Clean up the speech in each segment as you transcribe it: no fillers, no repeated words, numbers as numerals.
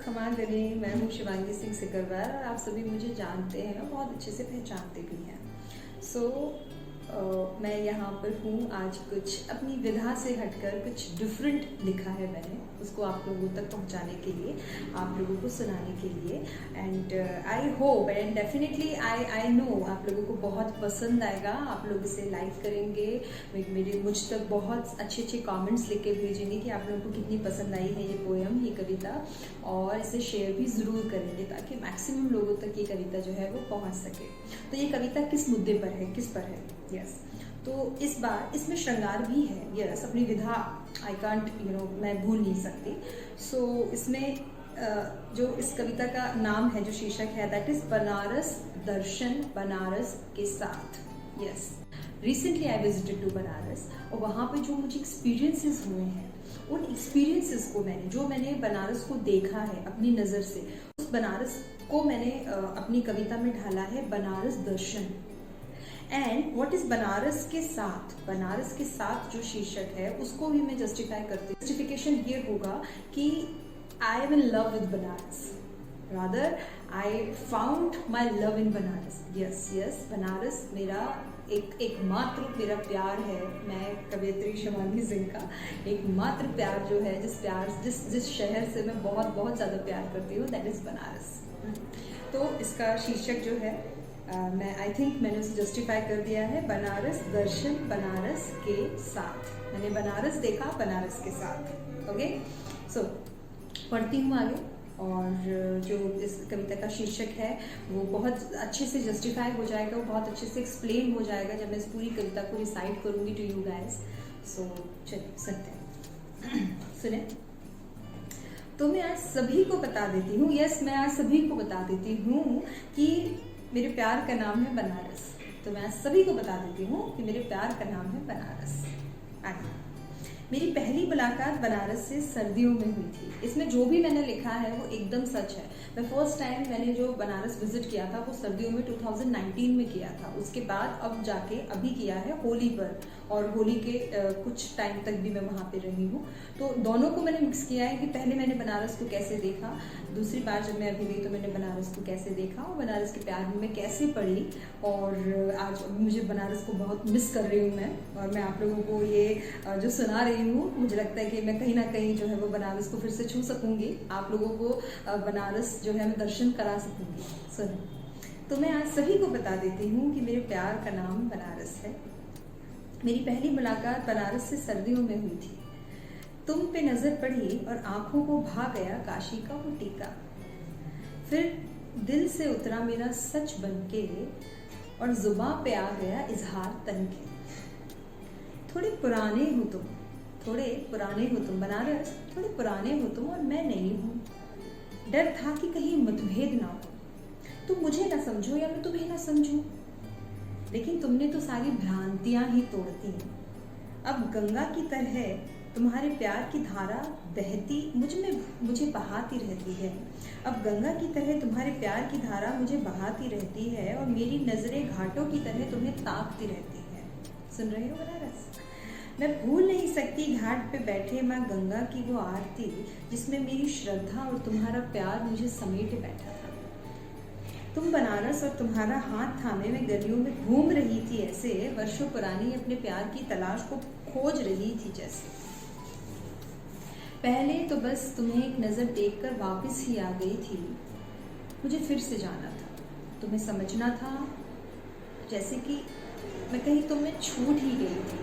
खमा गले। मैं हूँ शिवांगी सिंह सिकरवार और आप सभी मुझे जानते हैं और बहुत अच्छे से पहचानते भी हैं। मैं यहाँ पर हूँ आज कुछ अपनी विधा से हटकर कुछ डिफरेंट लिखा है मैंने, उसको आप लोगों तक पहुँचाने के लिए, आप लोगों को सुनाने के लिए। And I hope and definitely I know आप लोगों को बहुत पसंद आएगा। आप लोग इसे लाइक करेंगे, मेरे मुझ तक बहुत अच्छे अच्छे कमेंट्स लिख के भेजेंगे कि आप लोगों को कितनी पसंद आई है ये पोएम, ये कविता, और इसे शेयर भी ज़रूर करेंगे ताकि मैक्सिमम लोगों तक ये कविता जो है वो पहुँच सके। तो ये कविता किस मुद्दे पर है, किस पर है? यस, तो इस बार इसमें श्रृंगार भी है। यस, अपनी विधा आई कांट मैं भूल नहीं सकती। इसमें जो इस कविता का नाम है, जो शीर्षक है, दैट इज बनारस दर्शन, बनारस के साथ। Yes, recently I visited to Banaras और वहाँ पे जो मुझे एक्सपीरियंसेस हुए हैं, उन एक्सपीरियंसेस को मैंने बनारस को देखा है अपनी नज़र से, उस बनारस को मैंने अपनी कविता में ढाला है, बनारस दर्शन। एंड व्हाट इज बनारस के साथ? बनारस के साथ जो शीर्षक है उसको भी मैं जस्टिफाई करती हूँ। जस्टिफिकेशन ये होगा कि I am in love with Banaras, rather I found my love in Banaras. Yes, Banaras मेरा एकमात्र मेरा प्यार है। मैं कवियत्री शिवांगी सिंह का एकमात्र प्यार जो है, जिस शहर से मैं बहुत बहुत ज़्यादा प्यार करती हूँ, दैट इज़ बनारस। तो इसका शीर्षक जो है मैं आई थिंक मैंने उसे जस्टिफाई कर दिया है, बनारस दर्शन, बनारस के साथ। मैंने बनारस देखा बनारस के साथ। ओके, सो पढ़ती हूँ आगे। और जो इस कविता का शीर्षक है वो बहुत अच्छे से जस्टिफाई हो जाएगा, वो बहुत अच्छे से एक्सप्लेन हो जाएगा जब मैं इस पूरी कविता को रिसाइट करूँगी टू यू गाइस। सो चलिए सुनते हैं। सुने तो मैं आज सभी को बता देती हूँ, यस मैं आज सभी को बता देती हूँ कि मेरे प्यार का नाम है बनारस। तो मैं आज सभी को बता देती हूँ कि मेरे प्यार का नाम है बनारस। मेरी पहली मुलाकात बनारस से सर्दियों में हुई थी। इसमें जो भी मैंने लिखा है वो एकदम सच है। मैं फर्स्ट टाइम मैंने जो बनारस विजिट किया था वो सर्दियों में 2019 में किया था। उसके बाद अब जाके अभी किया है होली पर, और होली के कुछ टाइम तक भी मैं वहाँ पे रही हूँ। तो दोनों को मैंने मिक्स किया है कि पहले मैंने बनारस को कैसे देखा, दूसरी बार जब मैं अभी गई तो मैंने बनारस को कैसे देखा और बनारस के प्यार में मैं कैसे पड़ी। और आज मुझे बनारस को बहुत मिस कर रही हूँ मैं, और मैं आप लोगों को ये जो सुना रही हूँ, मुझे लगता है कि मैं कहीं ना कहीं जो है वो बनारस को फिर से छू सकूंगी, आप लोगों को बनारस जो है मैं दर्शन करा सकूंगी। सुनो, तो मैं आज सभी को बता देती हूँ कि मेरे प्यार का नाम बनारस है। मेरी पहली मुलाकात बनारस से सर्दियों में हुई थी। तुम पे नजर पड़ी और आंखों को भा गया काशी का वो टीका। फिर दिल से उतरा मेरा सच बनके और जुबां पे आ गया इजहार तन के। थोड़े पुराने हो तुम बनारस, थोड़े पुराने हो तुम और मैं नहीं हूँ। डर था कि कहीं मतभेद ना हो, तुम मुझे ना समझो या मैं तुम्हें ना समझूं। लेकिन तुमने तो सारी भ्रांतियां ही तोड़ दी। अब गंगा की तरह तुम्हारे प्यार की धारा बहती मुझे बहाती रहती है। अब गंगा की तरह तुम्हारे प्यार की धारा मुझे बहाती रहती है और मेरी नजरें घाटों की तरह तुम्हें ताकती रहती है। सुन रहे हो बनारस? मैं भूल नहीं सकती घाट पे बैठे माँ गंगा की वो आरती, जिसमें मेरी श्रद्धा और तुम्हारा प्यार मुझे समेटे बैठा था। तुम बनारस और तुम्हारा हाथ थामे मैं गलियों में घूम रही थी, ऐसे वर्षों पुरानी अपने प्यार की तलाश को खोज रही थी जैसे। पहले तो बस तुम्हें एक नज़र देखकर वापस ही आ गई थी। मुझे फिर से जाना था, तुम्हें समझना था, जैसे कि मैं कहीं तुम्हें छूट ही गई थी।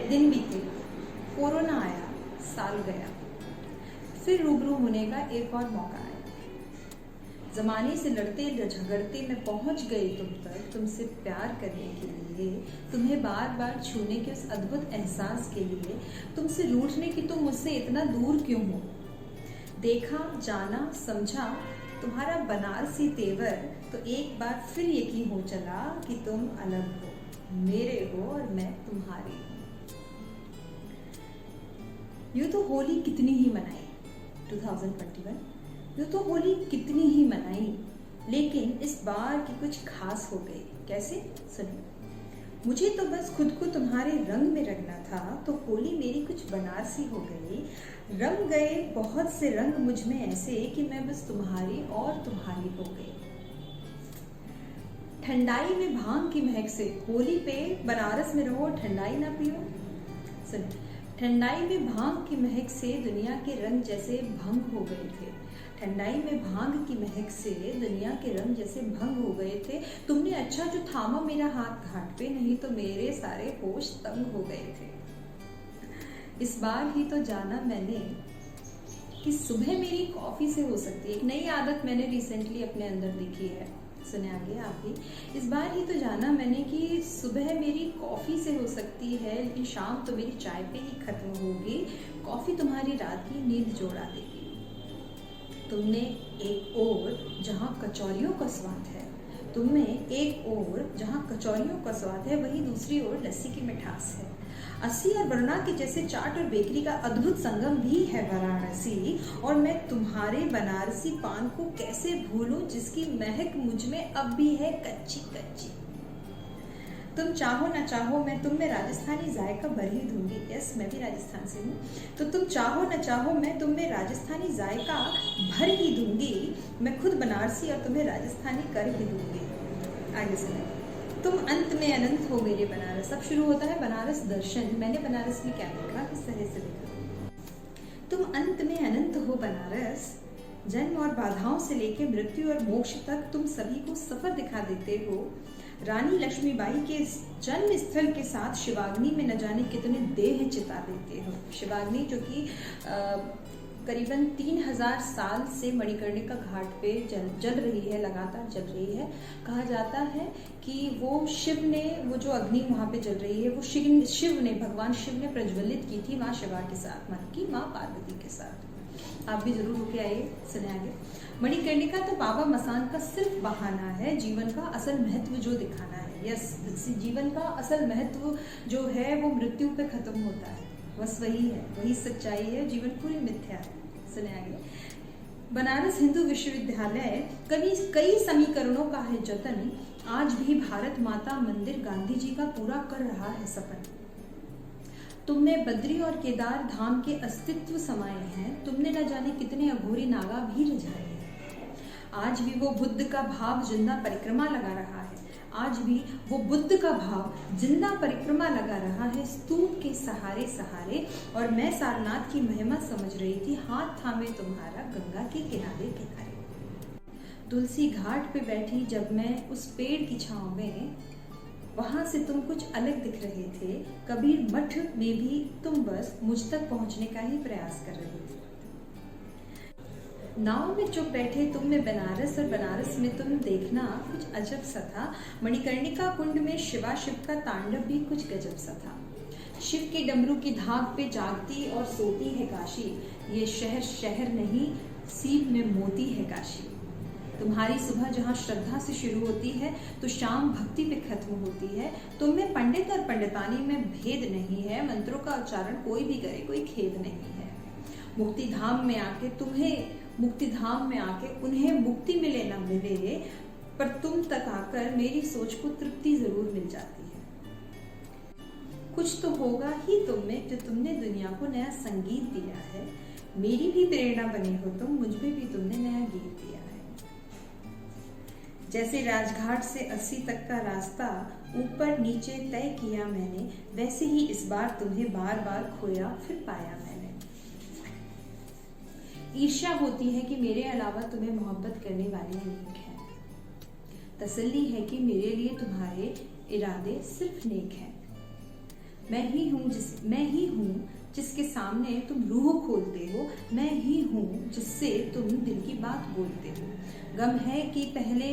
दिन बीते, कोरोना आया, साल गया, फिर रूबरू होने का एक और मौका आया। जमाने से लड़ते झगड़ते मैं पहुंच गई तुम तक, तुमसे प्यार करने के लिए, तुम्हें बार बार छूने के उस अद्भुत एहसास के लिए, तुमसे रूठने की तुम मुझसे इतना दूर क्यों हो। देखा, जाना, समझा तुम्हारा बनारसी तेवर, तो एक बार फिर यकीन हो चला कि तुम अलग हो, मेरे हो और मैं तुम्हारी हूँ। यूँ तो होली कितनी ही मनाई 2021, यूँ तो होली कितनी ही मनाई, लेकिन इस बार की कुछ खास हो गई। कैसे? सुनो, मुझे तो बस खुद को तुम्हारे रंग में रंगना था, तो होली मेरी कुछ बनारसी हो गई। रंग गए बहुत से रंग मुझ में ऐसे कि मैं बस तुम्हारी और तुम्हारी हो गई। ठंडाई में भांग की महक से, होली पे बनारस में रहो ठंडाई ना पियो। सुन, ठंडाई में भांग की महक से दुनिया के रंग जैसे भंग हो गए थे। ठंडाई में भांग की महक से दुनिया के रंग जैसे भंग हो गए थे। तुमने अच्छा जो थामा मेरा हाथ घाट पे, नहीं तो मेरे सारे होश तंग हो गए थे। इस बार ही तो जाना मैंने कि सुबह मेरी कॉफी से हो सकती है। एक नई आदत मैंने रिसेंटली अपने अंदर देखी है, सुने आगे आप भी। इस बार ही तो जाना मैंने कि सुबह मेरी कॉफ़ी से हो सकती है, लेकिन शाम तो मेरी चाय पे ही खत्म होगी। कॉफ़ी तुम्हारी रात की नींद जोड़ा देगी। तुमने एक ओर जहाँ कचौरियों का स्वाद है, तुमने एक ओर जहाँ कचौरियों का स्वाद है, वहीं दूसरी ओर लस्सी की मिठास है। अस्सी और वरुणा के जैसे चाट और बेकरी का अद्भुत संगम भी है वाराणसी। और मैं तुम्हारे बनारसी पान को कैसे भूलूं, जिसकी महक मुझ में अब भी है कच्ची कच्ची। तुम चाहो ना चाहो मैं तुम में राजस्थानी जायका भर ही दूंगी। यस, मैं भी राजस्थान से हूँ। तो तुम चाहो ना चाहो मैं तुम में राजस्थानी जायका भर ही दूंगी। मैं खुद बनारसी और तुम्हें राजस्थानी कर भी दूंगी। आगे सुने। तुम अंत में अनंत हो मेरे बनारस। अब शुरू होता है बनारस दर्शन। मैंने बनारस में क्या लिखा, किस तरह से लिखा। तुम अंत में अनंत हो बनारस, जन्म और बाधाओं से लेकर मृत्यु और मोक्ष तक तुम सभी को सफर दिखा देते हो। रानी लक्ष्मीबाई के जन्म स्थल के साथ शिवाग्नि में न जाने कितने देह चिता देते हो। शिवाग्नि जो कि करीबन 3000 साल से मणिकर्णिका घाट पे जल रही है, लगातार जल रही है। कहा जाता है कि वो शिव ने, वो जो अग्नि वहाँ पे जल रही है, वो शिव ने, भगवान शिव ने प्रज्वलित की थी माँ शिवा के साथ, माँ पार्वती के साथ। आप भी जरूर होके आइए, सुने आगे। मणिकर्णिका तो बाबा मसान का सिर्फ बहाना है, जीवन का असल महत्व जो दिखाना है। यस, जीवन का असल महत्व जो है वो मृत्यु पे खत्म होता है। बस वही है, वही सच्चाई है, जीवन पूरी मिथ्या है। सुने आगे। बनारस हिंदू विश्वविद्यालय कई समीकरणों का है जतन, आज भी भारत माता मंदिर गांधी जी का पूरा कर रहा है सपन। तुमने बद्री और केदार धाम के अस्तित्व समाये हैं, तुमने न जाने कितने अघोरी नागा भी रिझाए हैं। आज भी वो बुद्ध का भाव जिंदा परिक्रमा लगा रहा है, आज भी वो बुद्ध का भाव जिंदा परिक्रमा लगा रहा है स्तूप के सहारे सहारे। और मैं सारनाथ की महिमा समझ रही थी, हाथ थामे तुम्हारा गंगा के किनारे किनारे। तुलसी घाट पे बैठी जब मैं उस पेड़ की छांव में, वहां से तुम कुछ अलग दिख रहे थे। कबीर मठ में भी तुम बस मुझ तक पहुंचने का ही प्रयास कर रहे थे। नाव में चुप बैठे तुम में बनारस, और बनारस में तुम देखना कुछ अजब सा था। मणिकर्णिका कुंड में शिवा शिव का तांडव भी कुछ गजब सा था। शिव के डमरू की धाक पे जागती और सोती है काशी। ये शहर शहर नहीं, सीप में मोती है काशी। तुम्हारी सुबह जहाँ श्रद्धा से शुरू होती है तो शाम भक्ति पे खत्म होती है। तुम में पंडित और पंडितानी में भेद नहीं है, मंत्रों का उच्चारण कोई भी करे कोई खेद नहीं है। मुक्ति धाम में आके उन्हें मुक्ति मिले ना मिले, पर तुम तक आकर मेरी सोच को तृप्ति जरूर मिल जाती है। कुछ तो होगा ही तुम में जो तुमने दुनिया को नया संगीत दिया है। मेरी भी प्रेरणा बनी हो तुम, मुझ में भी तुमने नया गीत दिया है। जैसे राजघाट से 80 तक का रास्ता ऊपर नीचे तय किया मैंने, वैसे ही इस बार तुम्हें बार बार खोया फिर पाया मैंने। ईर्ष्या होती है कि मेरे अलावा तुम्हें मोहब्बत करने वाले अनेक हैं। तसल्ली है कि मेरे लिए तुम्हारे इरादे सिर्फ नेक हैं। मैं ही हूँ जिसके सामने तुम रूह खोलते हो, मैं ही हूँ जिससे तुम दिल की बात बोलते हो। गम है कि पहले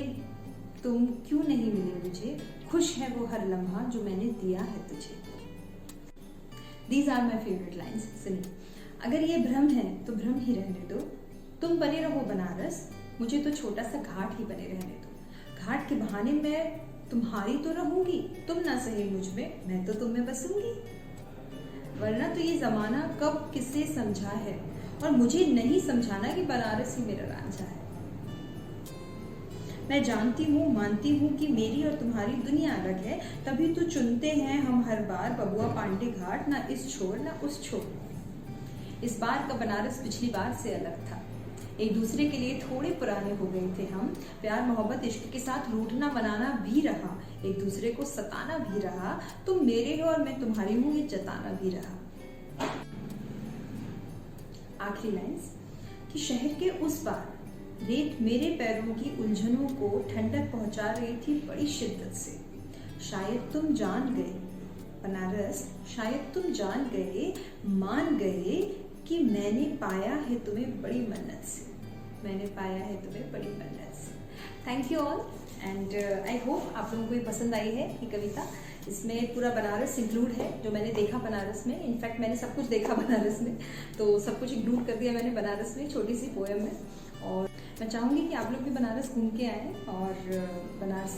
तुम क्यों नहीं मिले मुझे, खुश है वो हर लम्हा जो मैंने दिया है तुझे। These are my favorite lines। सुनिए। अगर ये भ्रम है तो भ्रम ही रहने दो, तुम बने रहो बनारस, मुझे तो छोटा सा घाट ही बने रहने दो। घाट के बहाने मैं तुम्हारी तो रहूंगी, तुम ना सही मुझ में, मैं तो तुम में बसूंगी। वरना तो ये जमाना कब किसे समझा है, और मुझे नहीं समझाना कि बनारस ही मेरा रांझा है। मैं जानती हूँ, मानती हूँ कि मेरी और तुम्हारी दुनिया अलग है, तभी तो चुनते हैं हम हर बार बबुआ पांडे घाट, ना इस छोर ना उस छोर। इस बार का बनारस पिछली बार से अलग था। एक दूसरे के लिए थोड़े पुराने हो गए थे हम। प्यार मोहब्बत इश्क के साथ रूठना बनाना भी रहा, एक दूसरे को सताना भी रहा। तुम मेरे हो और मैं तुम्हारी हूँ, ये जताना भी रहा। आखिरी लाइंस कि शहर के उस पार रेत मेरे पैरों की उलझनों को ठंडक पहुंचा रही थी बड़ी शिद्दत से। शायद तुम जान गए बनारस, शायद तुम जान गए, मान गए कि मैंने पाया है तुम्हें बड़ी मन्नत से, मैंने पाया है तुम्हें बड़ी मन्नत से। Thank you all and I hope आप लोगों को ये पसंद आई है ये कविता। इसमें पूरा बनारस इंक्लूड है जो मैंने देखा बनारस में। इनफैक्ट मैंने सब कुछ देखा बनारस में, तो सब कुछ इंक्लूड कर दिया मैंने बनारस में, छोटी सी पोएम में। और मैं चाहूँगी कि आप लोग भी बनारस घूम के आएँ और बनारस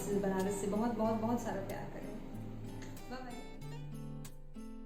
से बहुत बहुत बहुत सारा प्यार।